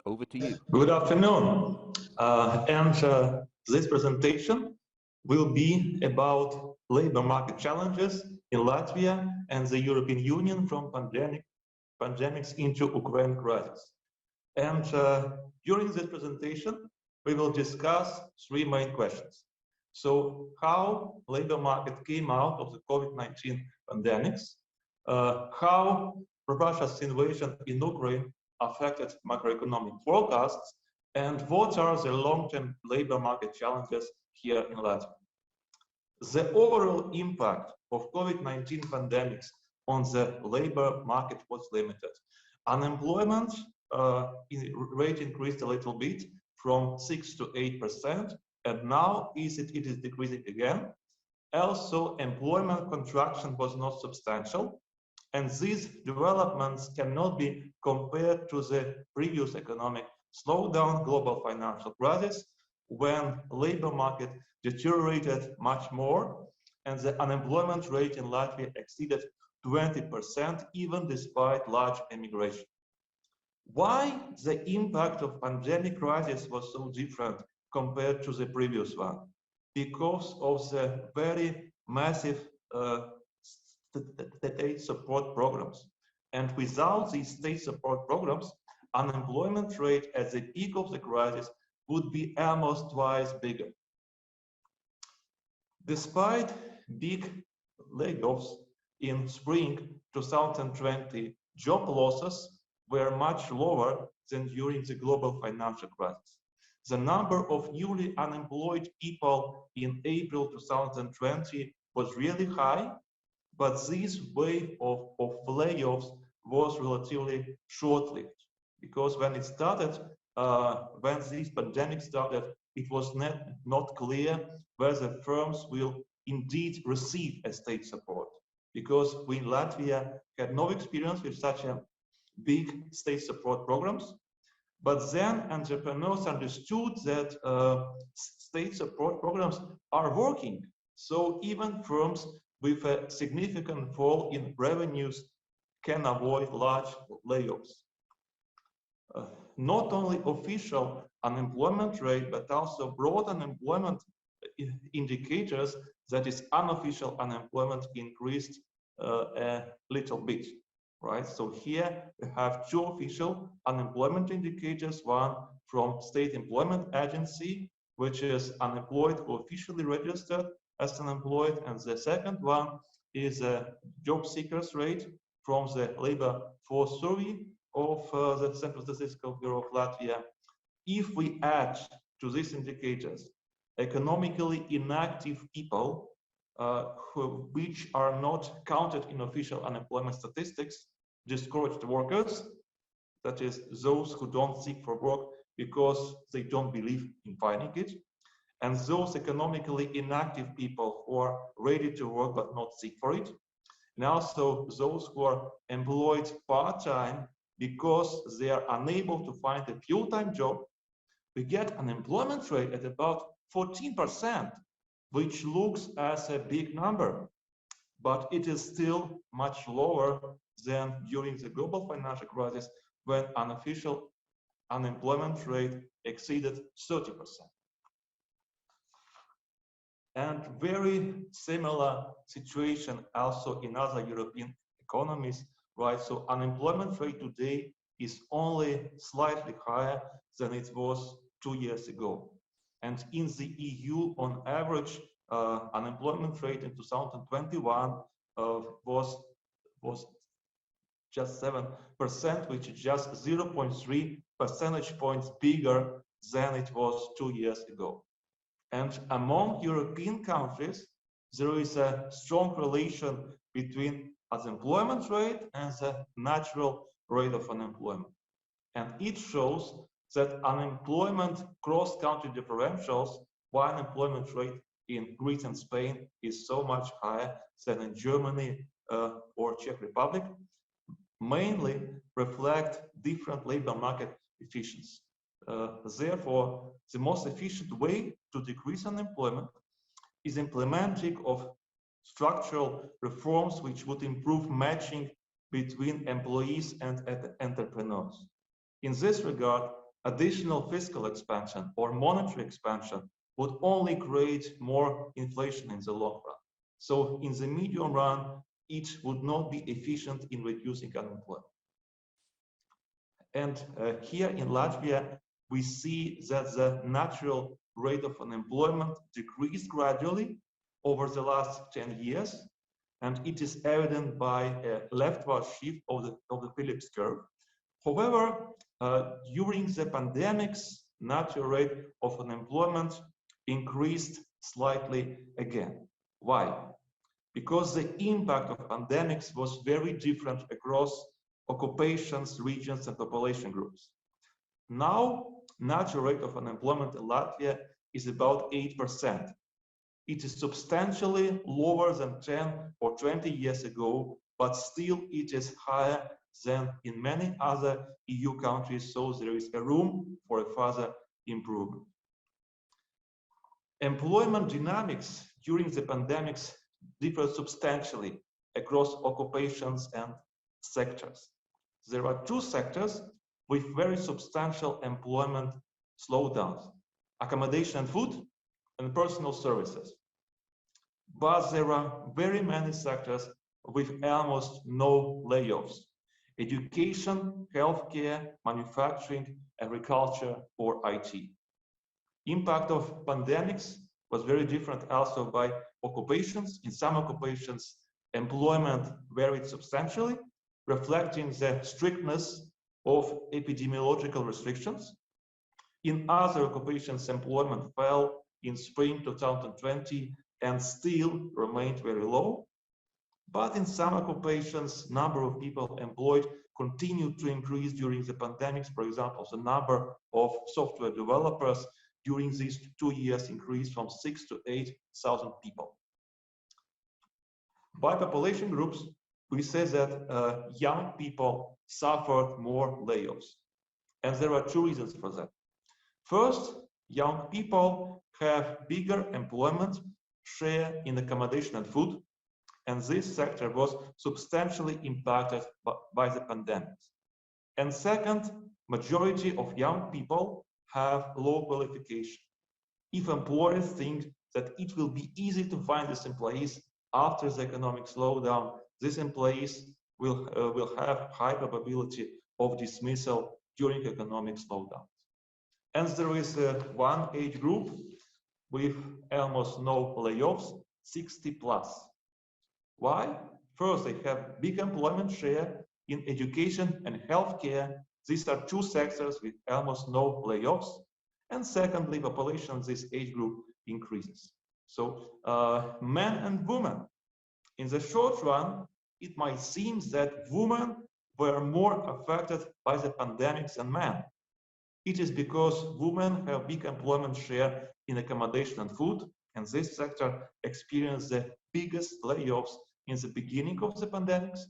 over to you. Good afternoon. This presentation will be about labor market challenges in Latvia and the European Union from pandemics into Ukraine crisis. And during this presentation, we will discuss three main questions. So, how labor market came out of the COVID-19 pandemics, how Russia's invasion in Ukraine affected macroeconomic forecasts, and what are the long-term labor market challenges here in Latvia. The overall impact of COVID-19 pandemics on the labor market was limited. Unemployment rate increased a little bit from 6 to 8%, and now it is decreasing again. Also, employment contraction was not substantial, and these developments cannot be compared to the previous economic slowdown, global financial crisis, when labor market deteriorated much more, and the unemployment rate in Latvia exceeded 20%, even despite large immigration. Why the impact of pandemic crisis was so different compared to the previous one? Because of the very massive state support programs. And without these state support programs, unemployment rate at the peak of the crisis would be almost twice bigger. Despite big layoffs in spring 2020, job losses were much lower than during the global financial crisis. The number of newly unemployed people in April 2020 was really high, but this wave of layoffs was relatively short-lived, because when it started, when this pandemic started, it was not clear whether firms will indeed receive a state support, because we in Latvia had no experience with such a big state support programs. But then entrepreneurs understood that state support programs are working. So even firms with a significant fall in revenues can avoid large layoffs. Not only official unemployment rate, but also broad unemployment indicators, that is unofficial unemployment, increased a little bit, right? So here we have two official unemployment indicators, one from State Employment Agency, which is unemployed who officially registered as unemployed, and the second one is a job seekers rate from the labor force survey of the Central Statistical Bureau of Latvia. If we add to these indicators economically inactive people, which are not counted in official unemployment statistics, discouraged workers, that is those who don't seek for work because they don't believe in finding it, and those economically inactive people who are ready to work but not seek for it, and also those who are employed part-time because they are unable to find a full-time job, we get an employment rate at about 14%, which looks as a big number, but it is still much lower than during the global financial crisis, when unofficial unemployment rate exceeded 30%. And very similar situation also in other European economies, right? So unemployment rate today is only slightly higher than it was 2 years ago. And in the EU, on average, unemployment rate in 2021 was just 7%, which is just 0.3 percentage points bigger than it was 2 years ago. And among European countries, there is a strong relation between unemployment rate and the natural rate of unemployment. And it shows that unemployment cross-country differentials, while unemployment rate in Greece and Spain is so much higher than in Germany or Czech Republic, mainly reflect different labor market efficiency. Therefore, the most efficient way to decrease unemployment is implementing of structural reforms which would improve matching between employees and entrepreneurs. In this regard, additional fiscal expansion or monetary expansion would only create more inflation in the long run. So in the medium run, it would not be efficient in reducing unemployment. And here in Latvia, we see that the natural rate of unemployment decreased gradually over the last 10 years. And it is evident by a leftward shift of the Phillips curve. However, during the pandemics, natural rate of unemployment increased slightly again. Why? Because the impact of pandemics was very different across occupations, regions, and population groups. Now, natural rate of unemployment in Latvia is about 8%. It is substantially lower than 10 or 20 years ago, but still it is higher than in many other EU countries, so there is a room for a further improvement. Employment dynamics during the pandemics differ substantially across occupations and sectors. There are two sectors with very substantial employment slowdowns: accommodation and food, and personal services. But there are very many sectors with almost no layoffs: education, healthcare, manufacturing, agriculture, or IT. Impact of pandemics was very different also by occupations. In some occupations, employment varied substantially, reflecting the strictness of epidemiological restrictions. In other occupations, employment fell in spring 2020 and still remained very low. But in some occupations, number of people employed continued to increase during the pandemics. For example, the number of software developers during these 2 years increased from 6,000 to 8,000 people. By population groups, we say that young people suffered more layoffs. And there are two reasons for that. First, young people have bigger employment share in accommodation and food, and this sector was substantially impacted by the pandemic. And second, majority of young people have low qualification. If employers think that it will be easy to find these employees after the economic slowdown, these employees will have high probability of dismissal during economic slowdown. And there is one age group with almost no layoffs, 60 plus. Why? First, they have big employment share in education and healthcare. These are two sectors with almost no layoffs. And secondly, population of this age group increases. So men and women. In the short run, it might seem that women were more affected by the pandemics than men. It is because women have big employment share in accommodation and food, and this sector experienced the biggest layoffs in the beginning of the pandemics.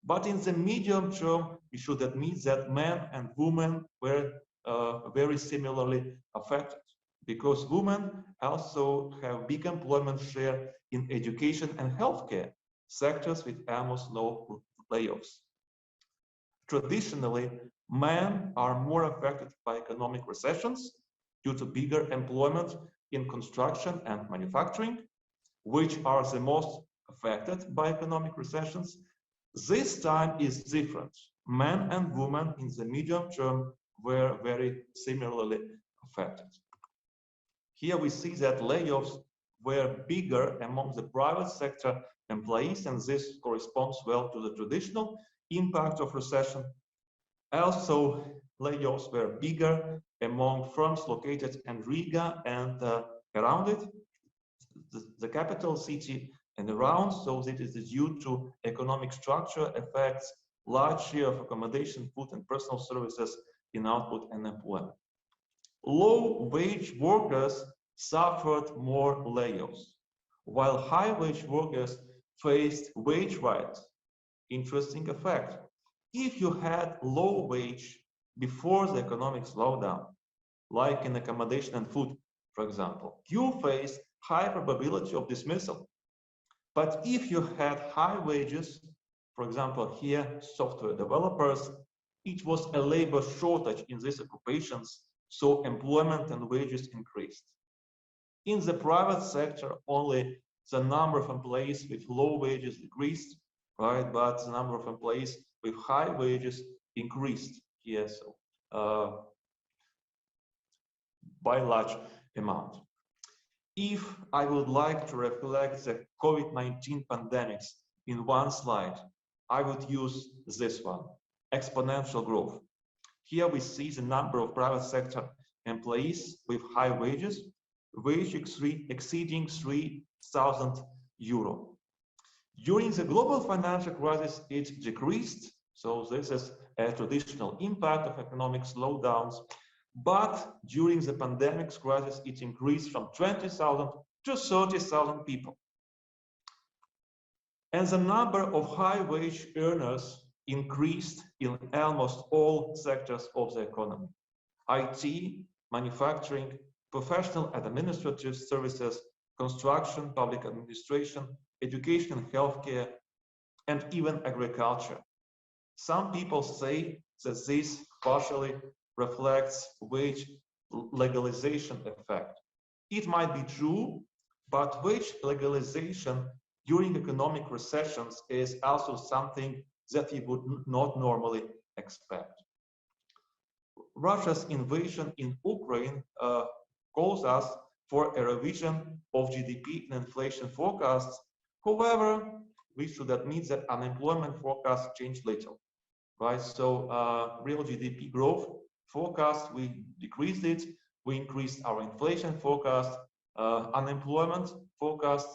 But in the medium term, we should admit that men and women were very similarly affected, because women also have big employment share in education and healthcare, sectors with almost no layoffs. Traditionally, men are more affected by economic recessions due to bigger employment in construction and manufacturing, which are the most affected by economic recessions. This time is different. Men and women in the medium term were very similarly affected. Here we see that layoffs were bigger among the private sector employees, and this corresponds well to the traditional impact of recession. Also, layoffs were bigger among firms located in Riga and around it, the capital city and around, so that is due to economic structure effects, large share of accommodation, food and personal services in output and employment. Low-wage workers suffered more layoffs, while high-wage workers faced wage riots. Interesting effect. If you had low wage before the economic slowdown, like in accommodation and food, for example, you face high probability of dismissal. But if you had high wages, for example, here, software developers, it was a labor shortage in these occupations, so employment and wages increased. In the private sector, only the number of employees with low wages decreased, right? But the number of employees with high wages increased here, so by a large amount. If I would like to reflect the COVID-19 pandemics in one slide, I would use this one, exponential growth. Here we see the number of private sector employees with high wages, wage exceeding 3,000 euro. During the global financial crisis, it decreased. So this is a traditional impact of economic slowdowns. But during the pandemic crisis, it increased from 20,000 to 30,000 people. And the number of high wage earners increased in almost all sectors of the economy. IT, manufacturing, professional and administrative services, construction, public administration, education and healthcare, and even agriculture. Some people say that this partially reflects wage legalization effect. It might be true, but wage legalization during economic recessions is also something that we would not normally expect. Russia's invasion in Ukraine calls us for a revision of GDP and inflation forecasts. However, we should admit that unemployment forecasts change little, right? So real GDP growth forecast, we decreased it. We increased our inflation forecast. Unemployment forecast,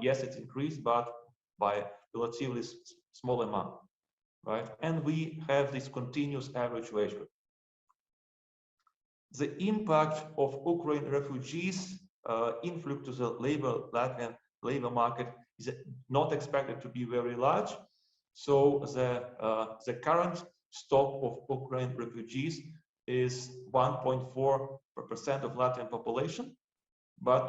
yes, it increased, but by relatively small amount, right? And we have this continuous average wage growth. The impact of Ukraine refugees influx to the Latvian labor market is not expected to be very large. So the current stock of Ukraine refugees is 1.4% of Latvian population, but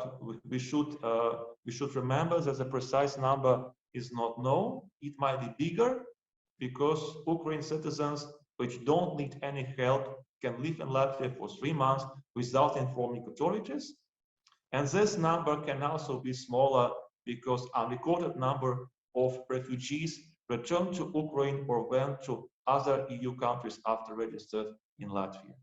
we should remember that the precise number is not known. It might be bigger because Ukrainian citizens which don't need any help can live in Latvia for 3 months without informing authorities. And this number can also be smaller because unrecorded number of refugees returned to Ukraine or went to other EU countries after registered in Latvia.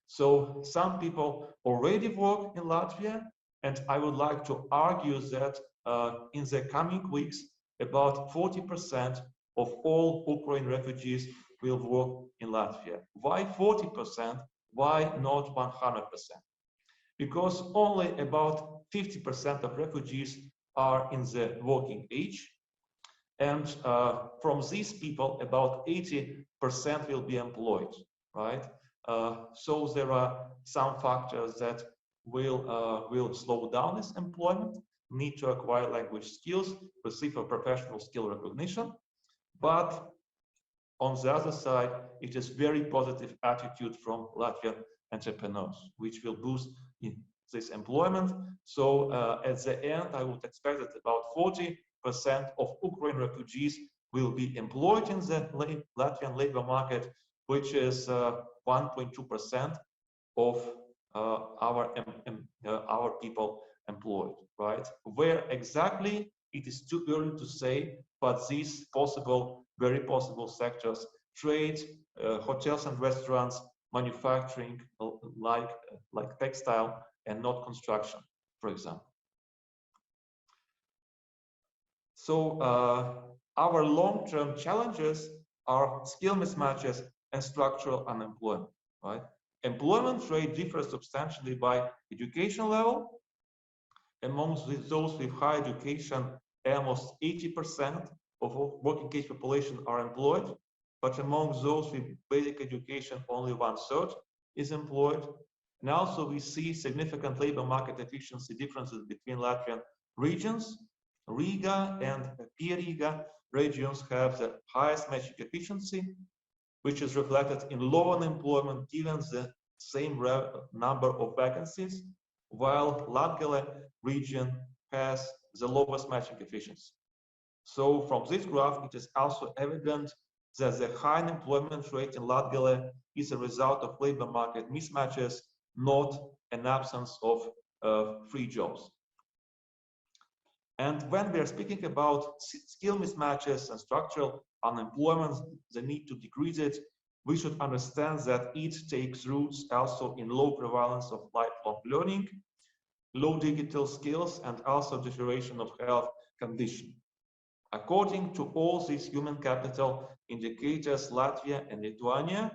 So some people already work in Latvia, and I would like to argue that in the coming weeks, about 40% of all Ukrainian refugees will work in Latvia. Why 40%? Why not 100%? Because only about 50% of refugees are in the working age. And from these people, about 80% will be employed, right? So there are some factors that will slow down this employment, need to acquire language skills, receive a professional skill recognition. But on the other side, it is very positive attitude from Latvian entrepreneurs, which will boost this employment. So at the end, I would expect that about 40% of Ukrainian refugees will be employed in the Latvian labor market, which is 1.2% of our people employed, right? Where exactly, it is too early to say, but these possible, very possible sectors, trade, hotels and restaurants, manufacturing, like textile, and not construction, for example. So our long-term challenges are skill mismatches and structural unemployment, right? Employment rate differs substantially by education level. Amongst those with high education, almost 80% of working age population are employed, but among those with basic education, only 1/3 is employed. And also we see significant labor market efficiency differences between Latvian regions. Riga and Riga regions have the highest matching efficiency, which is reflected in low unemployment given the same number of vacancies, while Latgale region has the lowest matching efficiency. So from this graph, it is also evident that the high unemployment rate in Latvia is a result of labor market mismatches, not an absence of free jobs. And when we are speaking about skill mismatches and structural unemployment, the need to decrease it, we should understand that it takes roots also in low prevalence of lifelong learning, low digital skills, and also deterioration of health condition. According to all these human capital indicators, Latvia and Lithuania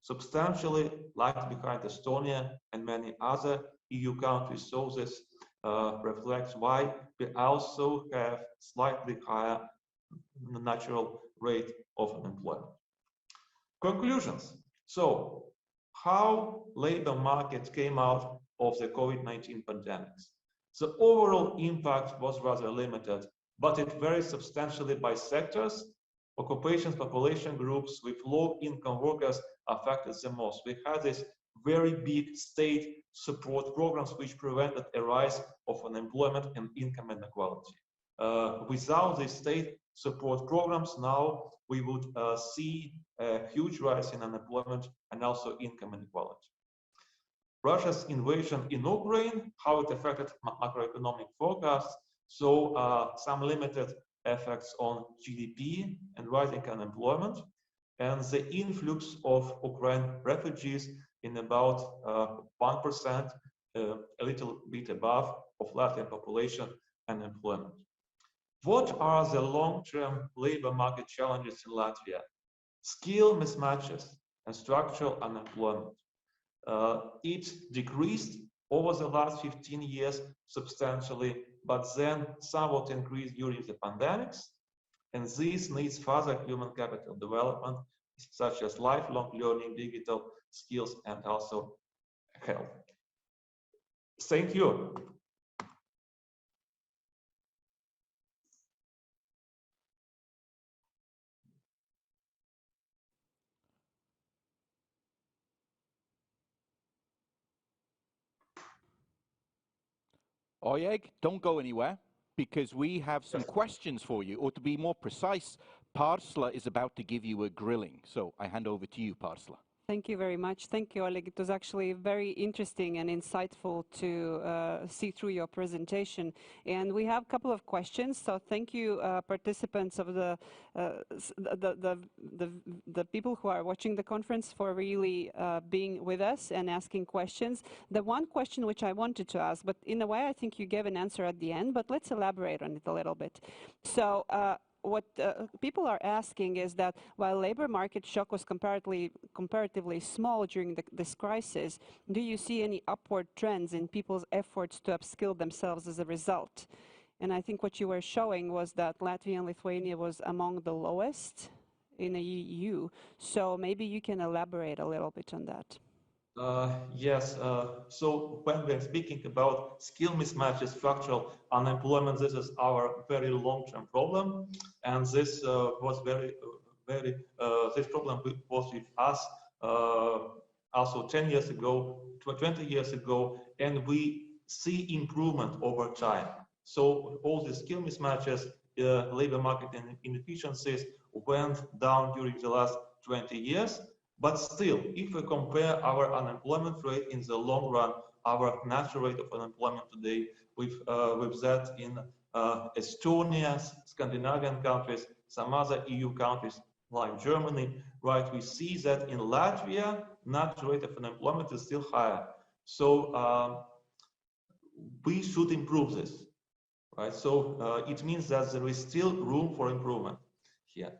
substantially lag behind Estonia and many other EU countries. So this reflects why we also have slightly higher natural rate of unemployment. Conclusions. So, how labor market came out of the COVID-19 pandemic? The overall impact was rather limited, but it varies substantially by sectors. Occupations, population groups with low-income workers affected the most. We had this very big state support programs which prevented a rise of unemployment and income inequality. Without these state support programs, now we would see a huge rise in unemployment and also income inequality. Russia's invasion in Ukraine, how it affected macroeconomic forecasts, so some limited effects on GDP and rising unemployment, and the influx of Ukraine refugees in about 1%, a little bit above of Latvian population and employment. What are the long-term labor market challenges in Latvia? Skill mismatches and structural unemployment. It decreased over the last 15 years substantially, but then somewhat increased during the pandemics. And this needs further human capital development, such as lifelong learning, digital skills, and also health. Thank you. Oļeg, don't go anywhere, because we have some questions for you, or to be more precise, Pārsla is about to give you a grilling. So I hand over to you, Pārsla. Thank you very much. Thank you, Oļeg. It was actually very interesting and insightful to see through your presentation. And we have a couple of questions. So thank you, participants of the people who are watching the conference, for really being with us and asking questions. The one question which I wanted to ask, but in a way I think you gave an answer at the end, but let's elaborate on it a little bit. So what people are asking is that while labor market shock was comparatively small during this crisis, do you see any upward trends in people's efforts to upskill themselves as a result? And I think what you were showing was that Latvia and Lithuania was among the lowest in the EU. So maybe you can elaborate a little bit on that. Yes, so when we're speaking about skill mismatches, structural unemployment, this is our very long-term problem, and this was this problem was with us also 10 years ago, 20 years ago, and we see improvement over time. So all the skill mismatches, labor market inefficiencies went down during the last 20 years. But still, if we compare our unemployment rate in the long run, our natural rate of unemployment today with that in Estonia, Scandinavian countries, some other EU countries like Germany, right, we see that in Latvia, natural rate of unemployment is still higher. So we should improve this, right? So it means that there is still room for improvement here.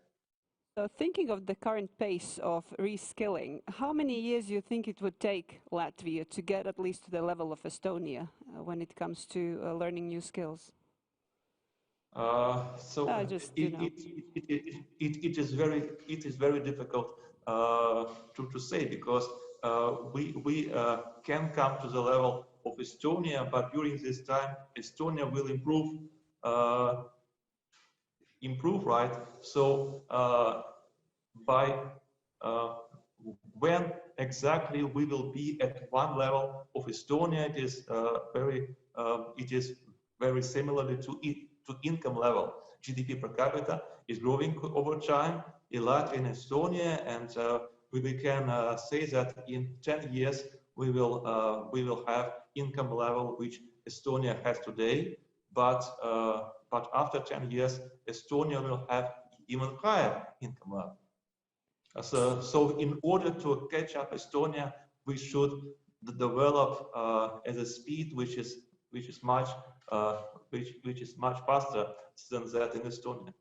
So thinking of the current pace of reskilling, how many years do you think it would take Latvia to get at least to the level of Estonia when it comes to learning new skills? It is very difficult to say, because we can come to the level of Estonia, but during this time Estonia will improve, right? So by when exactly we will be at one level of Estonia, it is very similar to income level. GDP per capita is growing over time, in Latvia and Estonia, and we can say that in 10 years we will have income level which Estonia has today, but after 10 years Estonia will have even higher income level. So in order to catch up Estonia, we should develop at a speed which is much faster than that in Estonia.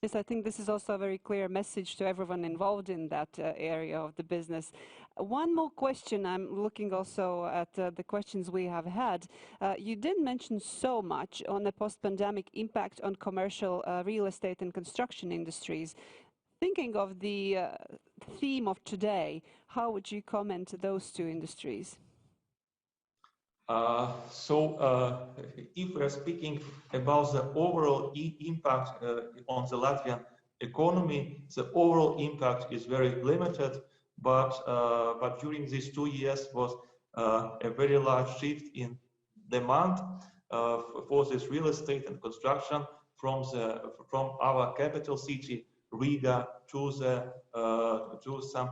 Yes, I think this is also a very clear message to everyone involved in that area of the business. One more question. I'm looking also at the questions we have had. You didn't mention so much on the post-pandemic impact on commercial real estate and construction industries. Thinking of the theme of today, how would you comment those two industries? If we're speaking about the overall impact on the Latvian economy, the overall impact is very limited, but during these 2 years was a very large shift in demand for this real estate and construction from our capital city Riga to some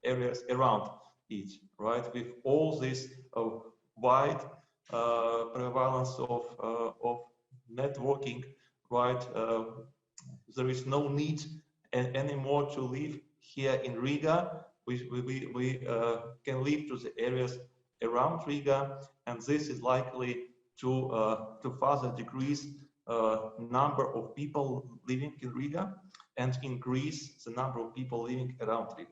areas around it, right? With all this wide prevalence of networking, right? There is no need anymore to live here in Riga. We can live to the areas around Riga, and this is likely to further decrease number of people living in Riga and increase the number of people living around Riga.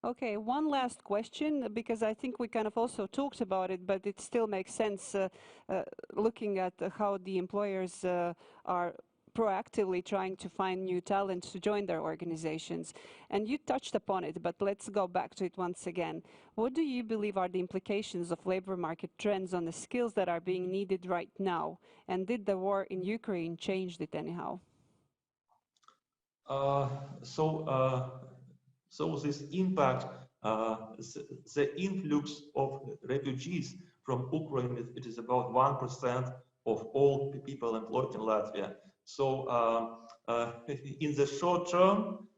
Okay, one last question, because I think we kind of also talked about it, but it still makes sense looking at how the employers are proactively trying to find new talent to join their organizations. And you touched upon it, but let's go back to it once again. What do you believe are the implications of labor market trends on the skills that are being needed right now? And did the war in Ukraine change it anyhow? So this impact, the influx of refugees from Ukraine, it is about 1% of all people employed in Latvia. So in the short term,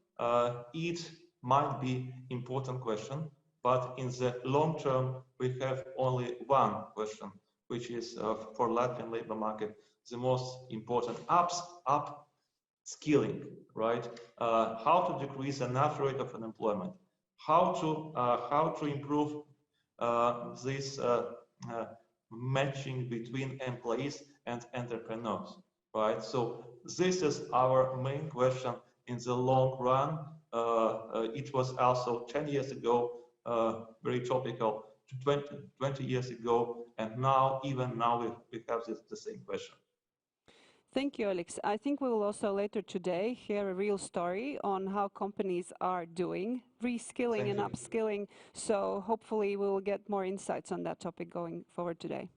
it might be important question, but in the long term, we have only one question, which is for Latvian labor market, the most important upskilling, right? How to decrease the natural rate of unemployment, how to improve this matching between employees and entrepreneurs, right? So this is our main question in the long run. It was also 10 years ago very topical, 20 years ago, and now, even now, we have the same question. Thank you, Oļegs. I think we will also later today hear a real story on how companies are doing reskilling and upskilling. So hopefully we will get more insights on that topic going forward today.